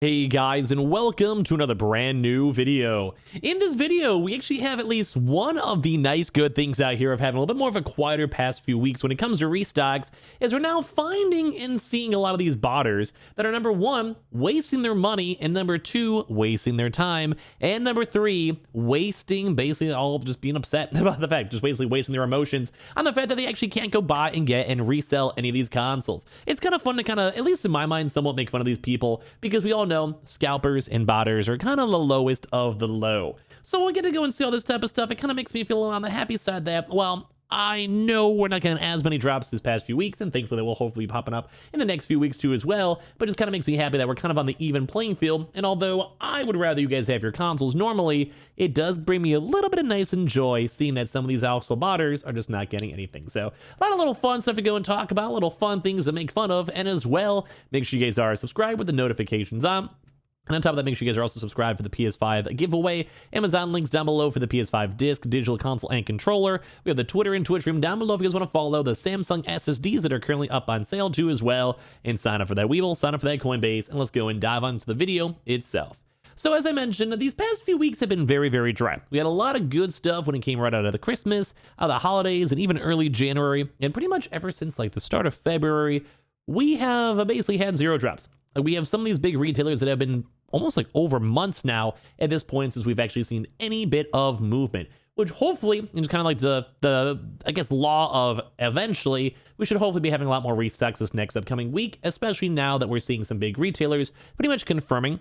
Hey guys, and welcome to another brand new video. In this video, we actually have at least one of the nice good things out here of having a little bit more of a quieter past few weeks when it comes to restocks, is we're now finding and seeing a lot of these botters that are number one, wasting their money, and number two, wasting their time, and number three, wasting basically all just being upset about the fact, just basically wasting their emotions on the fact that they actually can't go buy and get and resell any of these consoles. It's kind of fun to kind of, at least in my mind, somewhat make fun of these people because we all know scalpers and botters are kind of the lowest of the low. So we get to go and see all this type of stuff. It kind of makes me feel on the happy side that, well, I know we're not getting as many drops this past few weeks, and thankfully they will hopefully be popping up in the next few weeks too as well, but it just kind of makes me happy that we're kind of on the even playing field. And although I would rather you guys have your consoles normally, it does bring me a little bit of nice and joy seeing that some of these also botters are just not getting anything. So a lot of little fun stuff to go and talk about, little fun things to make fun of, and as well, make sure you guys are subscribed with the notifications on. And on top of that, make sure you guys are also subscribed for the PS5 giveaway. Amazon links down below for the PS5 disc, digital console, and controller. We have the Twitter and Twitch room down below if you guys want to follow the Samsung SSDs that are currently up on sale too as well. And sign up for that Weevil, sign up for that Coinbase, and let's go and dive onto the video itself. So as I mentioned, these past few weeks have been very, very dry. We had a lot of good stuff when it came right out of the Christmas, out of the holidays, and even early January. And pretty much ever since like the start of February, we have basically had zero drops. We have some of these big retailers that have been almost like over months now at this point since we've actually seen any bit of movement, which hopefully, and just kind of like the I guess law of eventually, we should hopefully be having a lot more restocks this next upcoming week, especially now that we're seeing some big retailers pretty much confirming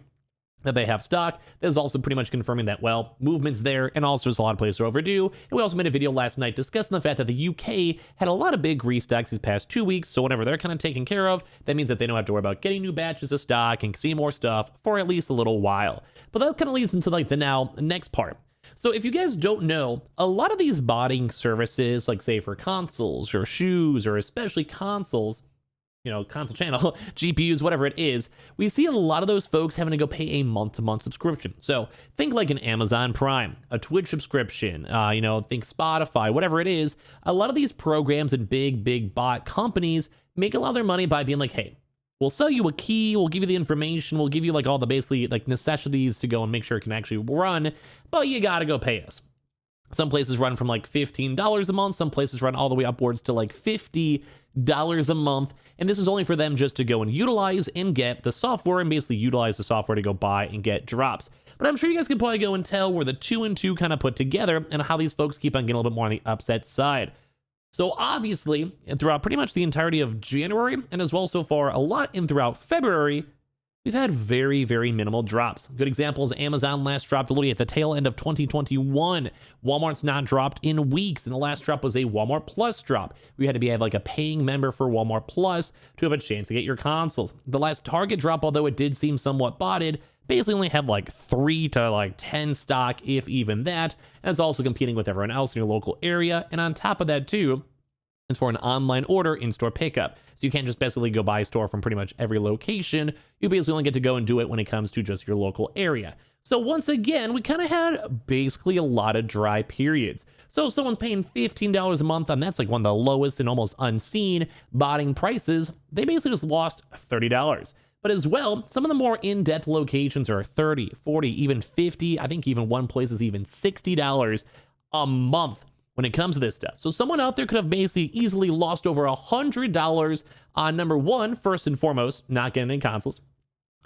that they have stock. That is also pretty much confirming that, well, movement's there, and also just a lot of places are overdue. And we also made a video last night discussing the fact that the UK had a lot of big restocks these past 2 weeks, so whenever they're kind of taken care of, that means that they don't have to worry about getting new batches of stock and see more stuff for at least a little while. But that kind of leads into like the next part. So if you guys don't know, a lot of these botting services, like say for consoles or shoes, or especially consoles, you know, console channel, GPUs, whatever it is, we see a lot of those folks having to go pay a month-to-month subscription. So think like an Amazon Prime, a Twitch subscription, think Spotify, whatever it is. A lot of these programs and big bot companies make a lot of their money by being like, hey, we'll sell you a key, we'll give you the information, we'll give you like all the basically like necessities to go and make sure it can actually run, but you gotta go pay us. Some places run from like $15 a month, some places run all the way upwards to like $50 a month, and this is only for them just to go and utilize and get the software and basically utilize the software to go buy and get drops. But I'm sure you guys can probably go and tell where the 2 and 2 kind of put together and how these folks keep on getting a little bit more on the upset side. So obviously, and throughout pretty much the entirety of January, and as well so far a lot in throughout February, we've had very, very minimal drops. Good examples, Amazon last dropped literally at the tail end of 2021. Walmart's not dropped in weeks, and the last drop was a Walmart Plus drop. We had to have like a paying member for Walmart Plus to have a chance to get your consoles. The last Target drop, although it did seem somewhat botted, basically only had like 3 to like 10 stock, if even that, and it's also competing with everyone else in your local area. And on top of that too, it's for an online order in-store pickup. So you can't just basically go buy a store from pretty much every location. You basically only get to go and do it when it comes to just your local area. So once again, we kind of had basically a lot of dry periods. So if someone's paying $15 a month, and that's like one of the lowest and almost unseen botting prices, they basically just lost $30. But as well, some of the more in-depth locations are $30, $40, even $50. I think even one place is even $60 a month when it comes to this stuff. So someone out there could have basically easily lost over $100 on number one, first and foremost, not getting any consoles.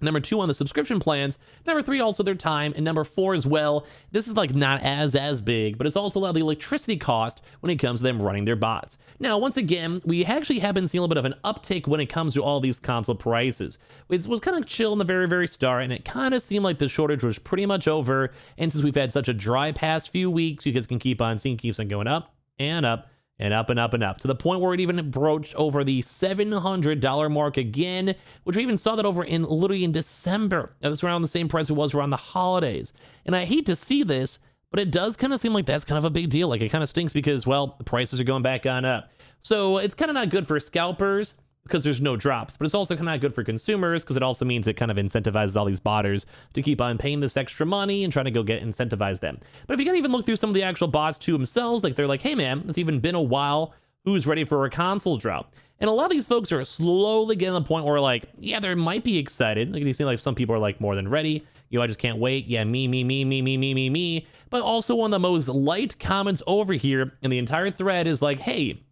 Number two, on the subscription plans. Number three, also their time. And number four as well, this is like not as big, but it's also a lot of the electricity cost when it comes to them running their bots. Now, once again, we actually have been seeing a little bit of an uptick when it comes to all these console prices. It was kind of chill in the very, very start, and it kind of seemed like the shortage was pretty much over. And since we've had such a dry past few weeks, you guys can keep on seeing, keeps on going up and up and up and up and up, to the point where it even broached over the $700 mark again, which we even saw that over in literally in December. Now, that's around the same price it was around the holidays. And I hate to see this, but it does kind of seem like that's kind of a big deal. Like, it kind of stinks because, well, the prices are going back on up. So it's kind of not good for scalpers because there's no drops, but it's also kind of not good for consumers because it also means it kind of incentivizes all these botters to keep on paying this extra money and trying to go get incentivize them. But if you can even look through some of the actual bots to themselves, like they're like, hey man, it's even been a while, who's ready for a console drop? And a lot of these folks are slowly getting to the point where like, yeah, they might be excited. Like you see like some people are like more than ready. I just can't wait. Yeah, me. But also one of the most liked comments over here in the entire thread is like, hey,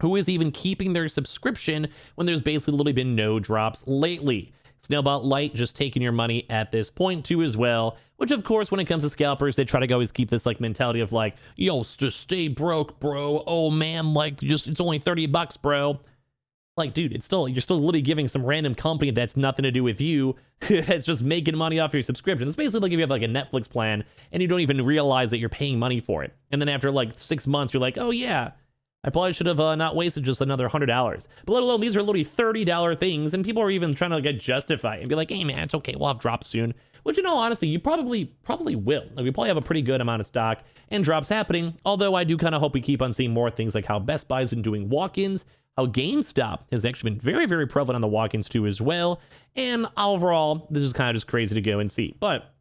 who is even keeping their subscription when there's basically literally been no drops lately? Snailbot Light just taking your money at this point too as well, which of course when it comes to scalpers, they try to always keep this like mentality of like, yo, just stay broke, bro. Oh man, like just it's only $30, bro. Like, dude, you're still literally giving some random company that's nothing to do with you, that's just making money off your subscription. It's basically like if you have like a Netflix plan and you don't even realize that you're paying money for it. And then after like 6 months, you're like, oh yeah, I probably should have not wasted just another $100. But let alone these are literally $30 things, and people are even trying to like justify it and be like, hey man, it's okay, we'll have drops soon. Which, in all honesty, you probably will. Like, we probably have a pretty good amount of stock and drops happening. Although I do kind of hope we keep on seeing more things like how Best Buy's been doing walk-ins, how GameStop has actually been very, very prevalent on the walk-ins too as well. And overall, this is kind of just crazy to go and see. But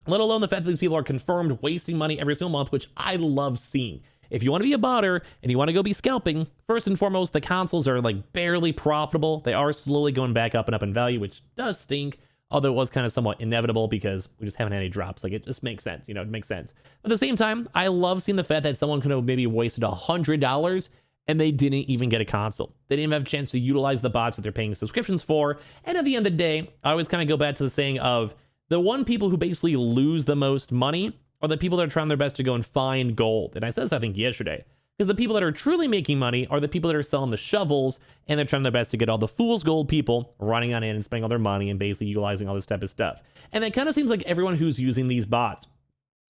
let alone the fact that these people are confirmed wasting money every single month, which I love seeing. If you want to be a botter and you want to go be scalping, first and foremost, the consoles are like barely profitable. They are slowly going back up and up in value, which does stink. Although it was kind of somewhat inevitable because we just haven't had any drops. Like, it just makes sense, it makes sense. But at the same time, I love seeing the fact that someone could have maybe wasted $100 and they didn't even get a console. They didn't even have a chance to utilize the bots that they're paying subscriptions for. And at the end of the day, I always kind of go back to the saying of the one people who basically lose the most money are the people that are trying their best to go and find gold. And I said this, I think, yesterday. Because the people that are truly making money are the people that are selling the shovels, and they're trying their best to get all the fool's gold people running on in and spending all their money and basically utilizing all this type of stuff. And it kind of seems like everyone who's using these bots,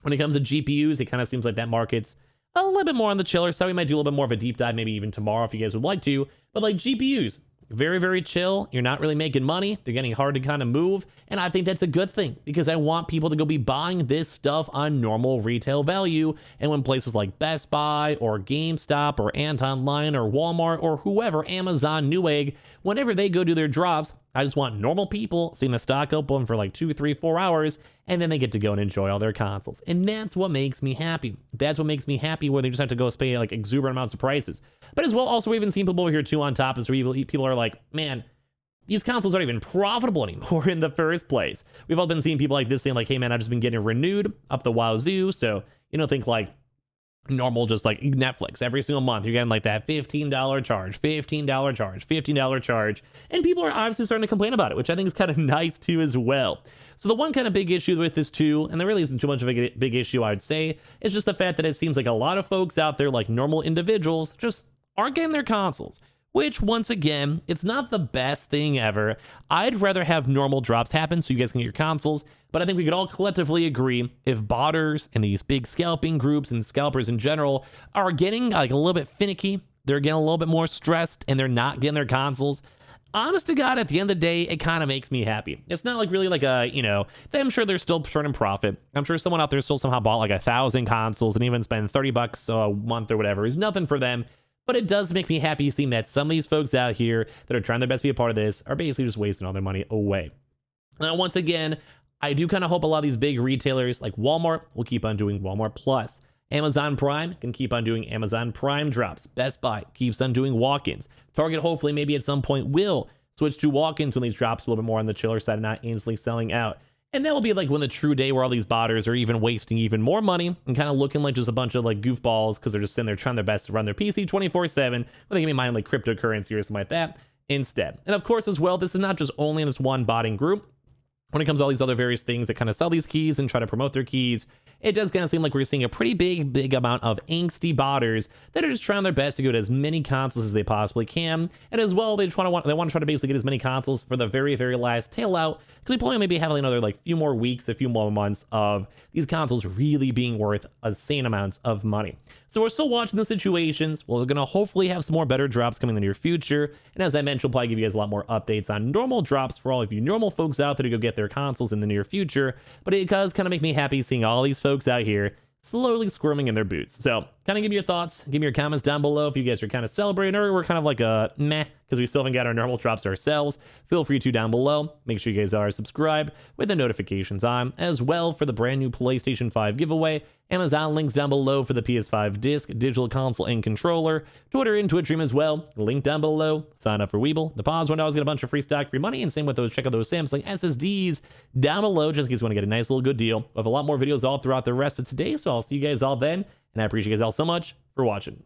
when it comes to GPUs, it kind of seems like that market's a little bit more on the chiller side. We might do a little bit more of a deep dive maybe even tomorrow if you guys would like to. But like GPUs, very, very chill. You're not really making money. They're getting hard to kind of move. And I think that's a good thing because I want people to go be buying this stuff on normal retail value. And when places like Best Buy or GameStop or Antonline or Walmart or whoever, Amazon, Newegg, whenever they go do their drops, I just want normal people seeing the stock open for like 2, 3, 4 hours, and then they get to go and enjoy all their consoles. And that's what makes me happy. That's what makes me happy where they just have to go pay like exuberant amounts of prices. But as well, also, we've even seen people over here too on top of this where people are like, man, these consoles aren't even profitable anymore in the first place. We've all been seeing people like this saying like, hey man, I've just been getting renewed up the wazoo. So, think like normal, just like Netflix every single month you're getting like that $15 charge, $15 charge, and people are obviously starting to complain about it, which I think is kind of nice too as well. So the one kind of big issue with this too, and there really isn't too much of a big issue I would say, is just the fact that it seems like a lot of folks out there, like normal individuals, just aren't getting their consoles. Which, once again, it's not the best thing ever. I'd rather have normal drops happen so you guys can get your consoles, but I think we could all collectively agree if botters and these big scalping groups and scalpers in general are getting like a little bit finicky, they're getting a little bit more stressed, and they're not getting their consoles, honest to God, at the end of the day, it kind of makes me happy. It's not like really like I'm sure they're still turning profit. I'm sure someone out there still somehow bought like 1,000 consoles and even spend $30 a month or whatever. It's nothing for them. But it does make me happy seeing that some of these folks out here that are trying their best to be a part of this are basically just wasting all their money away. Now, once again, I do kind of hope a lot of these big retailers like Walmart will keep on doing Walmart Plus. Amazon Prime can keep on doing Amazon Prime drops. Best Buy keeps on doing walk-ins. Target hopefully maybe at some point will switch to walk-ins when these drops a little bit more on the chiller side and not instantly selling out. And that will be like when the true day where all these botters are even wasting even more money and kind of looking like just a bunch of like goofballs because they're just sitting there trying their best to run their PC 24/7, when they can be mining like cryptocurrency or something like that instead. And of course, as well, this is not just only in this one botting group. When it comes to all these other various things that kind of sell these keys and try to promote their keys, it does kind of seem like we're seeing a pretty big amount of angsty botters that are just trying their best to go to as many consoles as they possibly can. And as well, they want to try to basically get as many consoles for the very, very last tail out, because we probably maybe have like another like few more weeks, a few more months of these consoles really being worth insane amounts of money. So we're still watching the situations. We're going to hopefully have some more better drops coming in the near future. And as I mentioned, we'll probably give you guys a lot more updates on normal drops for all of you normal folks out there to go get their consoles in the near future. But it does kind of make me happy seeing all these folks out here slowly squirming in their boots. So kind of give me your thoughts, give me your comments down below if you guys are kind of celebrating or we're kind of like a meh because we still haven't got our normal drops ourselves, feel free to down below. Make sure you guys are subscribed with the notifications on, as well for the brand new PlayStation 5 giveaway. Amazon links down below for the PS5 disc, digital console, and controller. Twitter and Twitch stream as well. Link down below. Sign up for Weeble. Deposit $1, get a bunch of free stock, free money, and same with those. Check out those Samsung SSDs down below, just in case you want to get a nice little good deal. We'll have a lot more videos all throughout the rest of today, so I'll see you guys all then. And I appreciate you guys all so much for watching.